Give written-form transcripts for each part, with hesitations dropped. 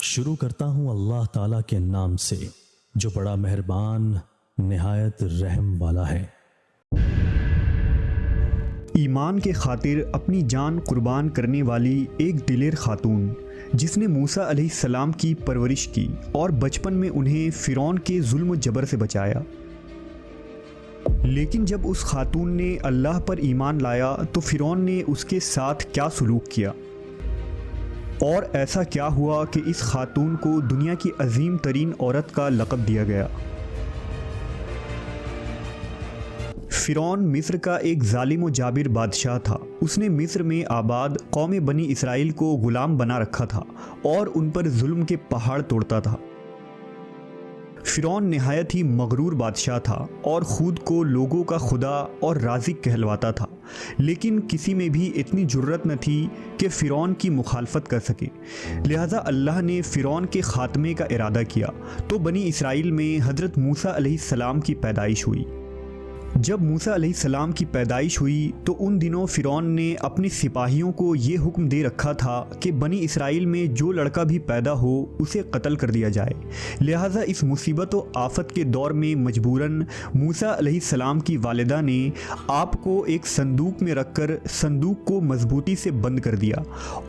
شروع کرتا ہوں اللہ تعالیٰ کے نام سے جو بڑا مہربان نہایت رحم والا ہے۔ ایمان کے خاطر اپنی جان قربان کرنے والی ایک دلیر خاتون جس نے موسیٰ علیہ السلام کی پرورش کی اور بچپن میں انہیں فرعون کے ظلم و جبر سے بچایا، لیکن جب اس خاتون نے اللہ پر ایمان لایا تو فرعون نے اس کے ساتھ کیا سلوک کیا، اور ایسا کیا ہوا کہ اس خاتون کو دنیا کی عظیم ترین عورت کا لقب دیا گیا۔ فرعون مصر کا ایک ظالم و جابر بادشاہ تھا۔ اس نے مصر میں آباد قوم بنی اسرائیل کو غلام بنا رکھا تھا اور ان پر ظلم کے پہاڑ توڑتا تھا۔ فرعون نہایت ہی مغرور بادشاہ تھا اور خود کو لوگوں کا خدا اور رازق کہلواتا تھا، لیکن کسی میں بھی اتنی جرت نہ تھی کہ فرعون کی مخالفت کر سکے۔ لہٰذا اللہ نے فرعون کے خاتمے کا ارادہ کیا تو بنی اسرائیل میں حضرت موسیٰ علیہ السلام کی پیدائش ہوئی۔ جب موسیٰ علیہ السلام کی پیدائش ہوئی تو ان دنوں فرعون نے اپنے سپاہیوں کو یہ حکم دے رکھا تھا کہ بنی اسرائیل میں جو لڑکا بھی پیدا ہو اسے قتل کر دیا جائے۔ لہٰذا اس مصیبت و آفت کے دور میں مجبوراً موسیٰ علیہ السلام کی والدہ نے آپ کو ایک صندوق میں رکھ کر صندوق کو مضبوطی سے بند کر دیا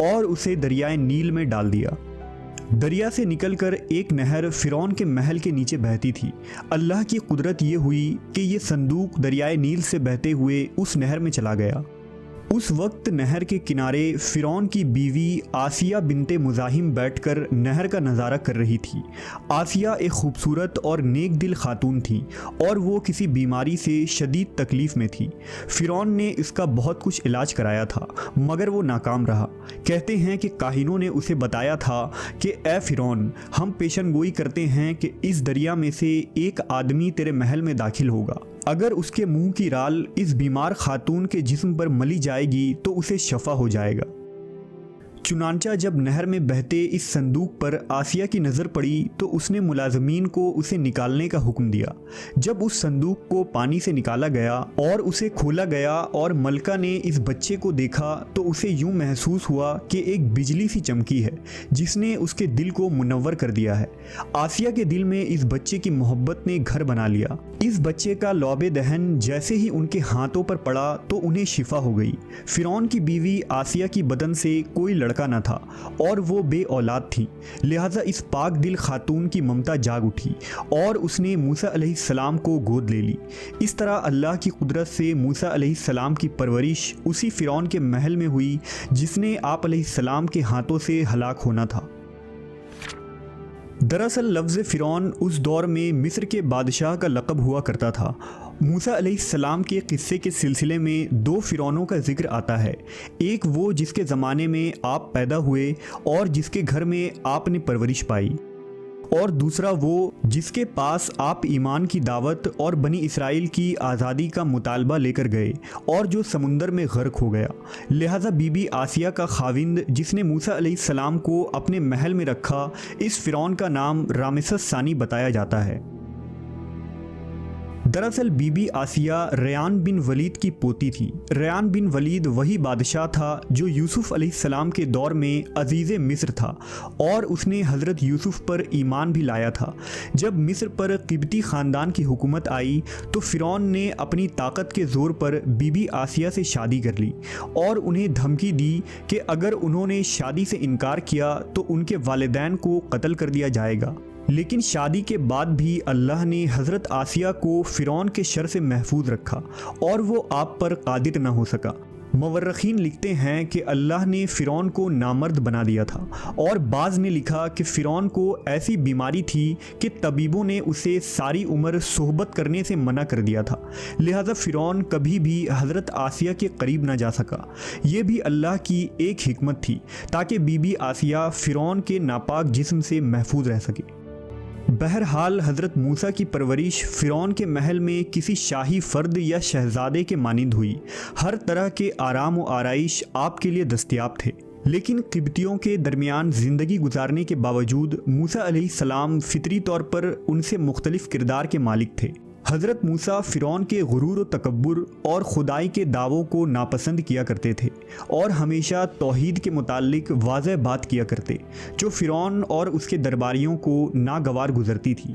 اور اسے دریائے نیل میں ڈال دیا۔ دریا سے نکل کر ایک نہر فرعون کے محل کے نیچے بہتی تھی۔ اللہ کی قدرت یہ ہوئی کہ یہ صندوق دریائے نیل سے بہتے ہوئے اس نہر میں چلا گیا۔ اس وقت نہر کے کنارے فرعون کی بیوی آسیہ بنت مزاحم بیٹھ کر نہر کا نظارہ کر رہی تھی۔ آسیہ ایک خوبصورت اور نیک دل خاتون تھی اور وہ کسی بیماری سے شدید تکلیف میں تھی۔ فرعون نے اس کا بہت کچھ علاج کرایا تھا مگر وہ ناکام رہا۔ کہتے ہیں کہ کاہنوں نے اسے بتایا تھا کہ اے فرعون، ہم پیشن گوئی کرتے ہیں کہ اس دریا میں سے ایک آدمی تیرے محل میں داخل ہوگا، اگر اس کے منہ کی رال اس بیمار خاتون کے جسم پر ملی جائے گی تو اسے شفا ہو جائے گا۔ چنانچہ جب نہر میں بہتے اس صندوق پر آسیہ کی نظر پڑی تو اس نے ملازمین کو اسے نکالنے کا حکم دیا۔ جب اس صندوق کو پانی سے نکالا گیا اور اسے کھولا گیا اور ملکہ نے اس بچے کو دیکھا تو اسے یوں محسوس ہوا کہ ایک بجلی سی چمکی ہے جس نے اس کے دل کو منور کر دیا ہے۔ آسیہ کے دل میں اس بچے کی محبت نے گھر بنا لیا۔ اس بچے کا لعب دہن جیسے ہی ان کے ہاتھوں پر پڑا تو انہیں شفا ہو گئی۔ فرعون کی بیوی آسیہ کی بدن سے کوئی لڑکا نہ تھا اور وہ بے اولاد تھی، لہٰذا اس پاک دل خاتون کی ممتا جاگ اٹھی اور اس نے موسیٰ علیہ السلام کو گود لے لی۔ اس طرح اللہ کی قدرت سے موسیٰ علیہ السلام کی پرورش اسی فرعون کے محل میں ہوئی جس نے آپ علیہ السلام کے ہاتھوں سے ہلاک ہونا تھا۔ دراصل لفظ فرعون اس دور میں مصر کے بادشاہ کا لقب ہوا کرتا تھا۔ موسیٰ علیہ السلام کے قصے کے سلسلے میں دو فرعونوں کا ذکر آتا ہے، ایک وہ جس کے زمانے میں آپ پیدا ہوئے اور جس کے گھر میں آپ نے پرورش پائی، اور دوسرا وہ جس کے پاس آپ ایمان کی دعوت اور بنی اسرائیل کی آزادی کا مطالبہ لے کر گئے اور جو سمندر میں غرق ہو گیا۔ لہٰذا بی بی آسیہ کا خاوند جس نے موسیٰ علیہ السلام کو اپنے محل میں رکھا، اس فرعون کا نام رامسس ثانی بتایا جاتا ہے۔ دراصل بی بی آسیہ ریان بن ولید کی پوتی تھی۔ ریان بن ولید وہی بادشاہ تھا جو یوسف علیہ السلام کے دور میں عزیز مصر تھا اور اس نے حضرت یوسف پر ایمان بھی لایا تھا۔ جب مصر پر قبطی خاندان کی حکومت آئی تو فرعون نے اپنی طاقت کے زور پر بی بی آسیہ سے شادی کر لی اور انہیں دھمکی دی کہ اگر انہوں نے شادی سے انکار کیا تو ان کے والدین کو قتل کر دیا جائے گا۔ لیکن شادی کے بعد بھی اللہ نے حضرت آسیہ کو فرعون کے شر سے محفوظ رکھا اور وہ آپ پر قادر نہ ہو سکا۔ مورخین لکھتے ہیں کہ اللہ نے فرعون کو نامرد بنا دیا تھا، اور بعض نے لکھا کہ فرعون کو ایسی بیماری تھی کہ طبیبوں نے اسے ساری عمر صحبت کرنے سے منع کر دیا تھا، لہذا فرعون کبھی بھی حضرت آسیہ کے قریب نہ جا سکا۔ یہ بھی اللہ کی ایک حکمت تھی تاکہ بی بی آسیہ فرعون کے ناپاک جسم سے محفوظ رہ سکے۔ بہرحال حضرت موسیٰ کی پرورش فرعون کے محل میں کسی شاہی فرد یا شہزادے کے مانند ہوئی۔ ہر طرح کے آرام و آرائش آپ کے لیے دستیاب تھے، لیکن قبطیوں کے درمیان زندگی گزارنے کے باوجود موسیٰ علیہ السلام فطری طور پر ان سے مختلف کردار کے مالک تھے۔ حضرت موسیٰ فرعون کے غرور و تکبر اور خدائی کے دعووں کو ناپسند کیا کرتے تھے اور ہمیشہ توحید کے متعلق واضح بات کیا کرتے جو فرعون اور اس کے درباریوں کو ناگوار گزرتی تھی۔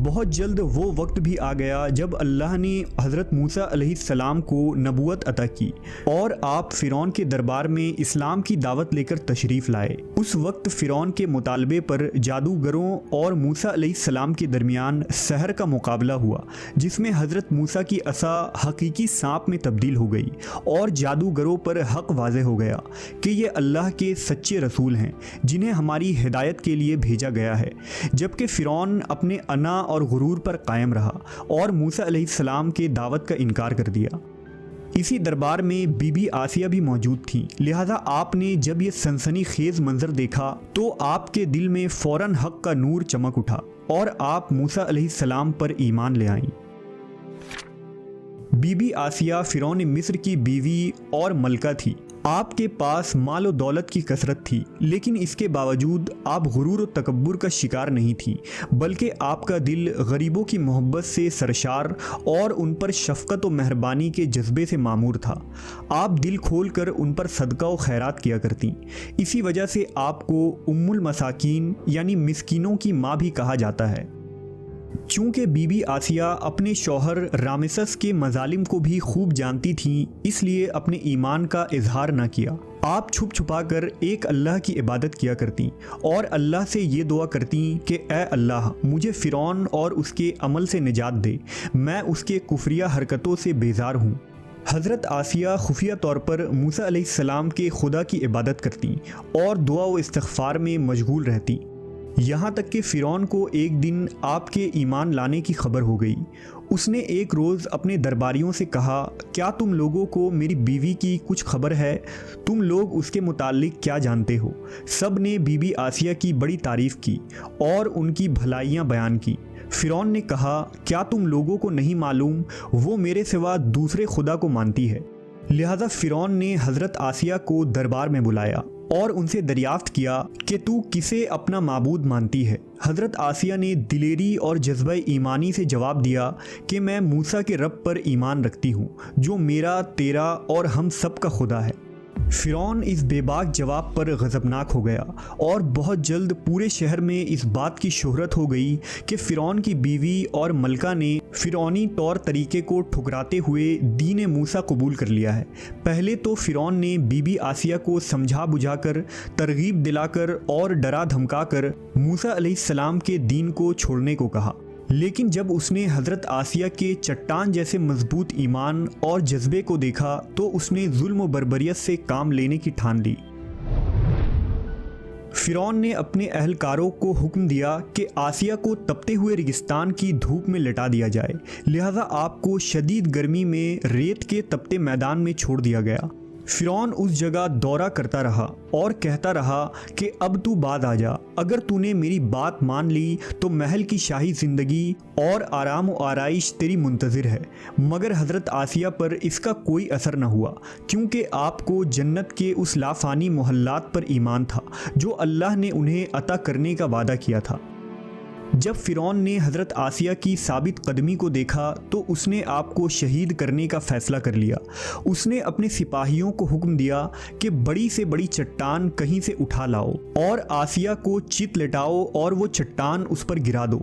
بہت جلد وہ وقت بھی آ گیا جب اللہ نے حضرت موسیٰ علیہ السلام کو نبوت عطا کی اور آپ فرعون کے دربار میں اسلام کی دعوت لے کر تشریف لائے۔ اس وقت فرعون کے مطالبے پر جادوگروں اور موسیٰ علیہ السلام کے درمیان سحر کا مقابلہ ہوا، جس میں حضرت موسیٰ کی عصا حقیقی سانپ میں تبدیل ہو گئی اور جادوگروں پر حق واضح ہو گیا کہ یہ اللہ کے سچے رسول ہیں جنہیں ہماری ہدایت کے لیے بھیجا گیا ہے، جبکہ فرعون اپنے انا اور غرور پر قائم رہا اور موسیٰ علیہ السلام کے دعوت کا انکار کر دیا۔ اسی دربار میں بی بی آسیہ بھی موجود تھیں، لہذا آپ نے جب یہ سنسنی خیز منظر دیکھا تو آپ کے دل میں فوراً حق کا نور چمک اٹھا اور آپ موسیٰ علیہ السلام پر ایمان لے آئیں۔ بی بی آسیہ فرعون مصر کی بیوی اور ملکہ تھی۔ آپ کے پاس مال و دولت کی کثرت تھی، لیکن اس کے باوجود آپ غرور و تکبر کا شکار نہیں تھی، بلکہ آپ کا دل غریبوں کی محبت سے سرشار اور ان پر شفقت و مہربانی کے جذبے سے معمور تھا۔ آپ دل کھول کر ان پر صدقہ و خیرات کیا کرتی، اسی وجہ سے آپ کو ام المساکین یعنی مسکینوں کی ماں بھی کہا جاتا ہے۔ چونکہ بی بی آسیہ اپنے شوہر رامسس کے مظالم کو بھی خوب جانتی تھیں، اس لیے اپنے ایمان کا اظہار نہ کیا۔ آپ چھپ چھپا کر ایک اللہ کی عبادت کیا کرتی اور اللہ سے یہ دعا کرتی کہ اے اللہ مجھے فرعون اور اس کے عمل سے نجات دے، میں اس کے کفریہ حرکتوں سے بیزار ہوں۔ حضرت آسیہ خفیہ طور پر موسیٰ علیہ السلام کے خدا کی عبادت کرتی اور دعا و استغفار میں مشغول رہتی، یہاں تک کہ فرعون کو ایک دن آپ کے ایمان لانے کی خبر ہو گئی۔ اس نے ایک روز اپنے درباریوں سے کہا، کیا تم لوگوں کو میری بیوی کی کچھ خبر ہے؟ تم لوگ اس کے متعلق کیا جانتے ہو؟ سب نے بی بی آسیہ کی بڑی تعریف کی اور ان کی بھلائیاں بیان کی۔ فرعون نے کہا، کیا تم لوگوں کو نہیں معلوم وہ میرے سوا دوسرے خدا کو مانتی ہے؟ لہذا فرعون نے حضرت آسیہ کو دربار میں بلایا اور ان سے دریافت کیا کہ تو کسے اپنا معبود مانتی ہے؟ حضرت آسیہ نے دلیری اور جذبہ ایمانی سے جواب دیا کہ میں موسیٰ کے رب پر ایمان رکھتی ہوں جو میرا، تیرا اور ہم سب کا خدا ہے۔ فرعون اس بے باک جواب پر غضبناک ہو گیا اور بہت جلد پورے شہر میں اس بات کی شہرت ہو گئی کہ فرعون کی بیوی اور ملکہ نے فرعونی طور طریقے کو ٹھکراتے ہوئے دین موسیٰ قبول کر لیا ہے۔ پہلے تو فرعون نے بی بی آسیہ کو سمجھا بجھا کر، ترغیب دلا کر اور ڈرا دھمکا کر موسیٰ علیہ السلام کے دین کو چھوڑنے کو کہا، لیکن جب اس نے حضرت آسیہ کے چٹان جیسے مضبوط ایمان اور جذبے کو دیکھا تو اس نے ظلم و بربریت سے کام لینے کی ٹھان لی۔ فرعون نے اپنے اہلکاروں کو حکم دیا کہ آسیہ کو تپتے ہوئے ریگستان کی دھوپ میں لٹا دیا جائے، لہذا آپ کو شدید گرمی میں ریت کے تپتے میدان میں چھوڑ دیا گیا۔ فرعون اس جگہ دورہ کرتا رہا اور کہتا رہا کہ اب تو باز آ جا، اگر تو نے میری بات مان لی تو محل کی شاہی زندگی اور آرام و آرائش تیری منتظر ہے۔ مگر حضرت آسیہ پر اس کا کوئی اثر نہ ہوا، کیونکہ آپ کو جنت کے اس لافانی محلات پر ایمان تھا جو اللہ نے انہیں عطا کرنے کا وعدہ کیا تھا۔ جب فرعون نے حضرت آسیہ کی ثابت قدمی کو دیکھا تو اس نے آپ کو شہید کرنے کا فیصلہ کر لیا۔ اس نے اپنے سپاہیوں کو حکم دیا کہ بڑی سے بڑی چٹان کہیں سے اٹھا لاؤ اور آسیہ کو چت لٹاؤ اور وہ چٹان اس پر گرا دو۔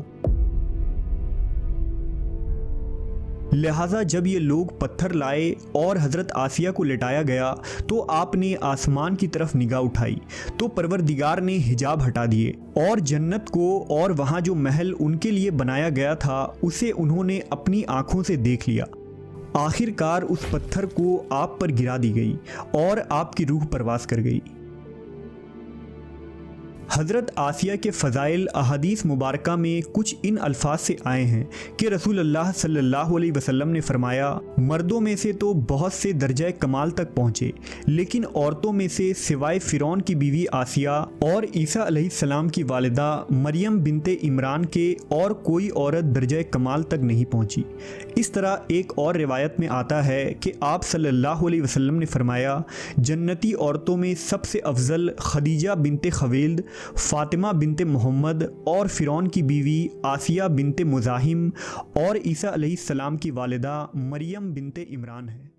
لہٰذا جب یہ لوگ پتھر لائے اور حضرت آسیہ کو لٹایا گیا تو آپ نے آسمان کی طرف نگاہ اٹھائی تو پروردگار نے حجاب ہٹا دیے اور جنت کو اور وہاں جو محل ان کے لیے بنایا گیا تھا اسے انہوں نے اپنی آنکھوں سے دیکھ لیا۔ آخر کار اس پتھر کو آپ پر گرا دی گئی اور آپ کی روح پرواز کر گئی۔ حضرت آسیہ کے فضائل احادیث مبارکہ میں کچھ ان الفاظ سے آئے ہیں کہ رسول اللہ صلی اللہ علیہ وسلم نے فرمایا، مردوں میں سے تو بہت سے درجہ کمال تک پہنچے، لیکن عورتوں میں سے سوائے فرعون کی بیوی آسیہ اور عیسیٰ علیہ السلام کی والدہ مریم بنت عمران کے اور کوئی عورت درجہ کمال تک نہیں پہنچی۔ اس طرح ایک اور روایت میں آتا ہے کہ آپ صلی اللہ علیہ وسلم نے فرمایا، جنتی عورتوں میں سب سے افضل خدیجہ بنت خویلد فاطمہ بنت محمد اور فرعون کی بیوی آسیہ بنت مزاحم اور عیسیٰ علیہ السلام کی والدہ مریم بنت عمران ہے۔